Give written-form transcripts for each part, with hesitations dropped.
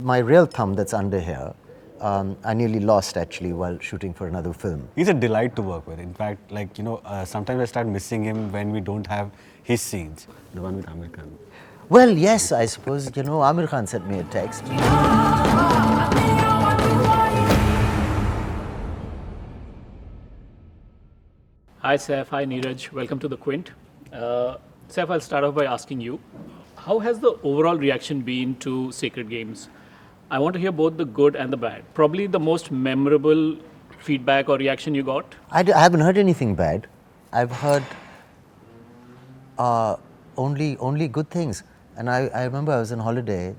My real thumb that's under here, I nearly lost actually while shooting for another film. He's a delight to work with. In fact, sometimes I start missing him when we don't have his scenes. The one with Aamir Khan. Well, yes, I suppose, Aamir Khan sent me a text. Hi Saif, hi Neeraj, welcome to the Quint. Saif, I'll start off by asking you, how has the overall reaction been to Sacred Games? I want to hear both the good and the bad. Probably the most memorable feedback or reaction you got? I haven't heard anything bad. I've heard only good things. And I remember I was on holiday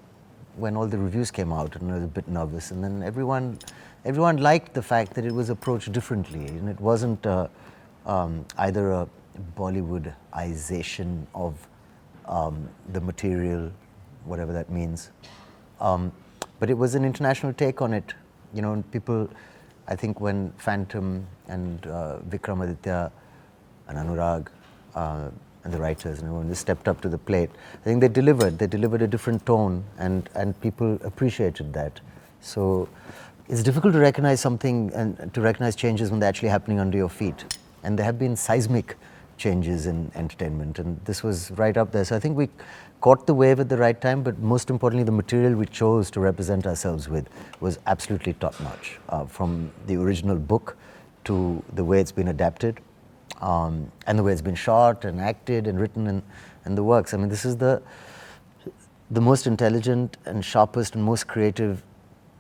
when all the reviews came out and I was a bit nervous. And then everyone liked the fact that it was approached differently. And it wasn't either a Bollywoodization of the material, whatever that means. But it was an international take on it. And people, I think when Phantom and Vikramaditya and Anurag and the writers and everyone, they stepped up to the plate, I think they delivered a different tone and people appreciated that. So it's difficult to recognize something and to recognize changes when they're actually happening under your feet. And there have been seismic changes in entertainment, and this was right up there. So I think we caught the wave at the right time, but most importantly, the material we chose to represent ourselves with was absolutely top-notch, from the original book to the way it's been adapted, and the way it's been shot and acted and written and the works. I mean, this is the most intelligent and sharpest and most creative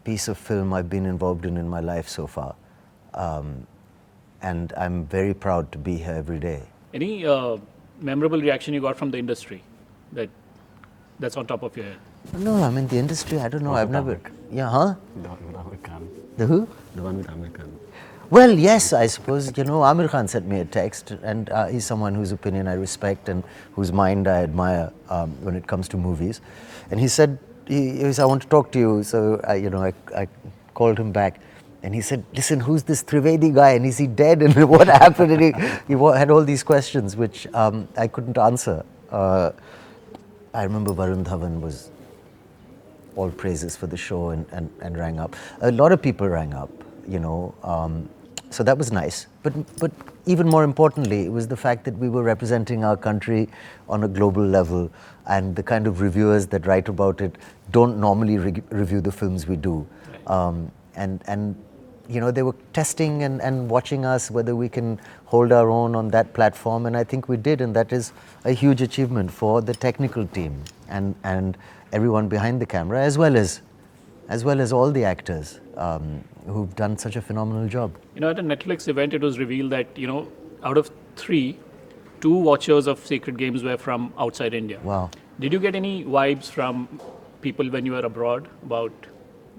piece of film I've been involved in my life so far. And I'm very proud to be here every day. Any memorable reaction you got from the industry that's on top of your head? No, I mean the industry, I don't know, I've never... Yeah, huh? The one with Aamir Khan. The who? The one with Aamir Khan. Well, yes, I suppose, Aamir Khan sent me a text, and he's someone whose opinion I respect and whose mind I admire when it comes to movies. And he said, he said, I want to talk to you. So, I called him back. And he said, listen, who's this Trivedi guy? And is he dead? And what happened? And he had all these questions, which I couldn't answer. I remember Varun Dhawan was all praises for the show and rang up. A lot of people rang up, so that was nice. But even more importantly, it was the fact that we were representing our country on a global level, and the kind of reviewers that write about it don't normally review the films we do. And they were testing and watching us, whether we can hold our own on that platform, and I think we did, and that is a huge achievement for the technical team and everyone behind the camera, as well as all the actors who've done such a phenomenal job. At a Netflix event, it was revealed that, out of 3, 2 watchers of Sacred Games were from outside India. Wow. Did you get any vibes from people when you were abroad about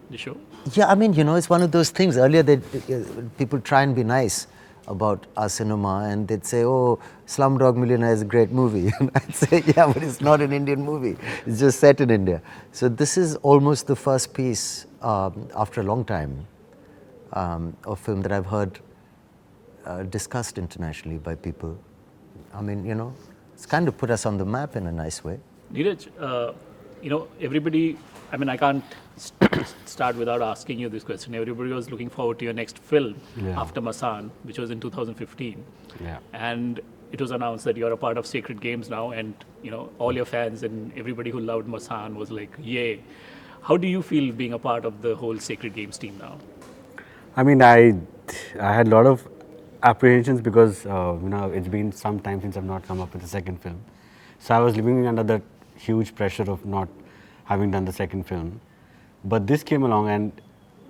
the show? Yeah, I mean, it's one of those things. Earlier, people try and be nice about our cinema, and they'd say, oh, Slumdog Millionaire is a great movie. And I'd say, yeah, but it's not an Indian movie. It's just set in India. So this is almost the first piece, after a long time, of film that I've heard discussed internationally by people. I mean, it's kind of put us on the map in a nice way. Neeraj, everybody, I mean, I can't start without asking you this question. Everybody was looking forward to your next film after Masan, which was in 2015. Yeah. And it was announced that you're a part of Sacred Games now, and all your fans and everybody who loved Masan was like, yay. How do you feel being a part of the whole Sacred Games team now? I mean, I had a lot of apprehensions because, it's been some time since I've not come up with a second film. So I was living under that huge pressure of not having done the second film. But this came along, and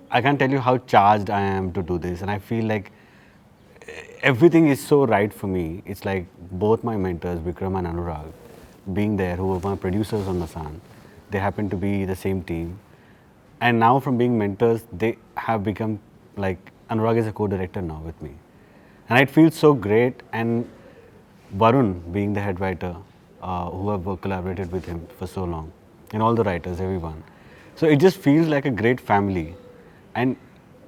I can't tell you how charged I am to do this. And I feel like everything is so right for me. It's like both my mentors, Vikram and Anurag, being there, who were my producers on Masan. They happen to be the same team. And now from being mentors, they have become like, Anurag is a co-director now with me. And it feels so great. And Varun being the head writer, who I've collaborated with him for so long. And all the writers, everyone. So it just feels like a great family. And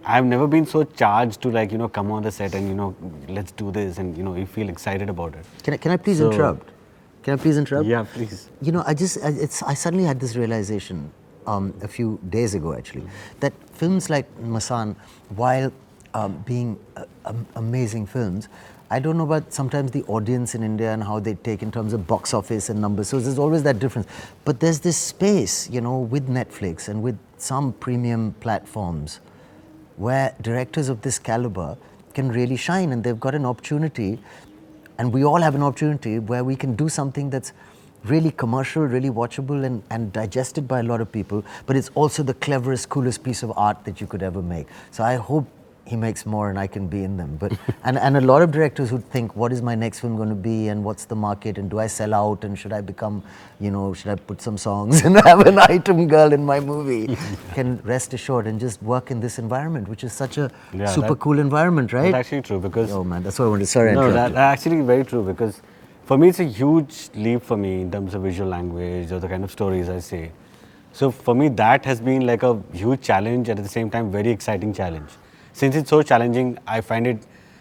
I've never been so charged to come on the set and, let's do this, and, you feel excited about it. Can I please interrupt? Can I please interrupt? Yeah, please. I suddenly had this realization. a few days ago actually, that films like Masan, while being amazing films, I don't know about sometimes the audience in India and how they take in terms of box office and numbers. So there's always that difference. But there's this space, you know, with Netflix and with some premium platforms where directors of this caliber can really shine, and they've got an opportunity, and we all have an opportunity where we can do something that's really commercial, really watchable and digested by a lot of people, but it's also the cleverest, coolest piece of art that you could ever make. So I hope he makes more and I can be in them. But and a lot of directors who think, what is my next film going to be, and what's the market, and do I sell out, and should I become, you know, should I put some songs and have an item girl in my movie, can rest assured and just work in this environment, which is such a super cool environment, right? That's actually true, because oh man, that's what I wanted. Sorry, I no, interrupted. that's actually very true, because for me it's a huge leap for me in terms of visual language or the kind of stories I say. So for me that has been like a huge challenge, and at the same time very exciting challenge. Since it's so challenging, I find it,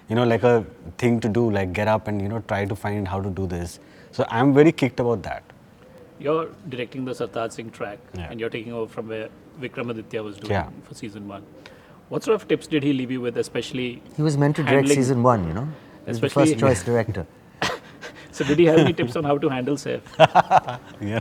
you know, like a thing to do, like get up and, you know, try to find how to do this. So I'm very kicked about that. You're directing the Sartaj Singh track, Yeah. and you're taking over from where Vikramaditya was doing Yeah. for season 1. What sort of tips did he leave you with, especially? He was meant to direct handling- season 1, you know. He was the Especially- first choice director. So did he have any tips on how to handle Saif? Yeah,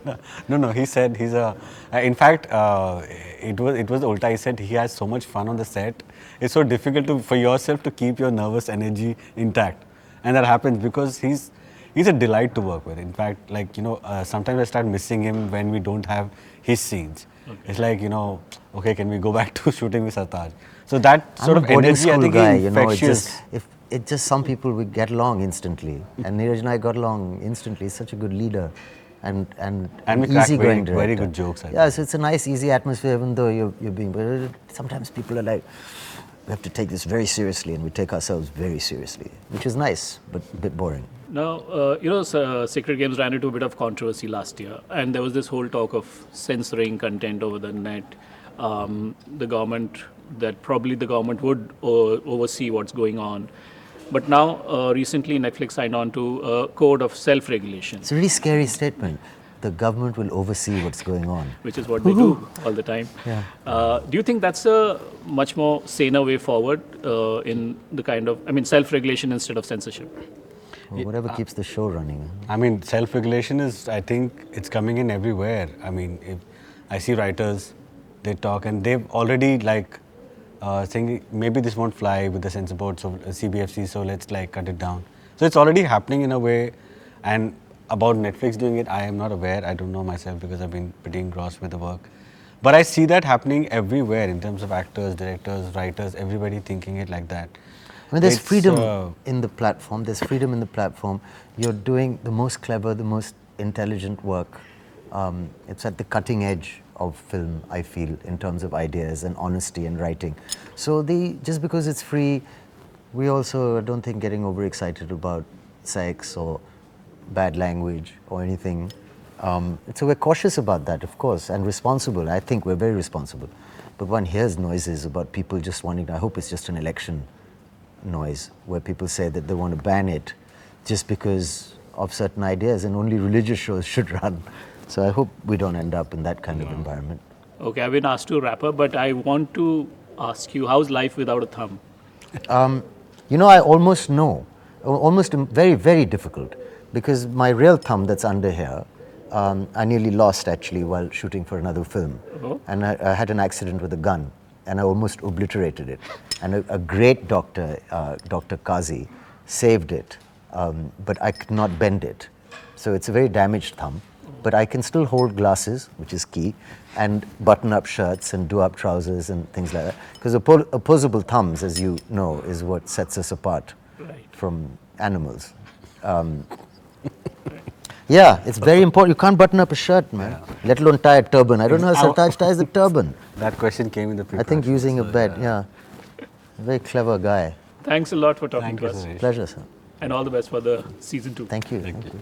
no. He said he's a. In fact, it was ulta. He said he has so much fun on the set. It's so difficult for yourself to keep your nervous energy intact, and that happens because he's a delight to work with. In fact, like, you know, sometimes I start missing him when we don't have his scenes. Okay. It's like, you know, okay, can we go back to shooting with Sartaj? So that sort I'm of a boarding energy, I school think, guy, is you know, infectious. it just some people we get along instantly, and Neeraj and I got along instantly. He's such a good leader, and we crack easygoing director. very good jokes, I Yeah, think. so it's a nice, easy atmosphere, even though you're being. But sometimes people are like, we have to take this very seriously, and we take ourselves very seriously, which is nice, but a bit boring. Now, you know, Sacred Games ran into a bit of controversy last year, and there was this whole talk of censoring content over the net. The government would oversee what's going on. But now, recently, Netflix signed on to a code of self-regulation, It's a really scary statement. The government will oversee what's going on. which is what they do all the time. Yeah. Do you think that's a much more saner way forward in the kind of, self-regulation instead of censorship? Or whatever keeps the show running. I mean, self-regulation is, I think, it's coming in everywhere. I mean, if I see writers, they talk, and they've already like saying maybe this won't fly with the censor boards of CBFC, so let's like cut it down. So it's already happening in a way. And about Netflix doing it, I am not aware. I don't know myself because I've been pretty engrossed with the work. But I see that happening everywhere in terms of actors, directors, writers, everybody thinking it like that. I mean, there's It's, freedom in the platform. There's freedom in the platform. You're doing the most clever, the most intelligent work. It's at the cutting edge of film, I feel, in terms of ideas and honesty and writing. So just because it's free, we also don't think getting overexcited about sex or bad language or anything. So we're cautious about that, of course, and responsible. I think we're very responsible. But one hears noises about people just wanting, I hope it's just an election noise, where people say that they want to ban it just because of certain ideas, and only religious shows should run. So I hope we don't end up in that kind of environment. Okay, I've been asked to wrap up, but I want to ask you, how's life without a thumb? You know, I almost know, almost very, very difficult, because my real thumb that's under here, I nearly lost actually while shooting for another film. Oh. And I had an accident with a gun, and I almost obliterated it. And a great doctor, Dr. Kazi, saved it, but I could not bend it. So it's a very damaged thumb. But I can still hold glasses, which is key, and button up shirts and do up trousers and things like that. Because opposable thumbs, as you know, is what sets us apart from animals. Yeah, it's very important. You can't button up a shirt, man, let alone tie a turban. I don't know how Sartaj ties a turban. That question came in the I think using a bed, yeah. Very clever guy. Thanks a lot for talking Thank to you, us. Suresh. Pleasure, sir. And all the best for the season 2. Thank you. Thank you.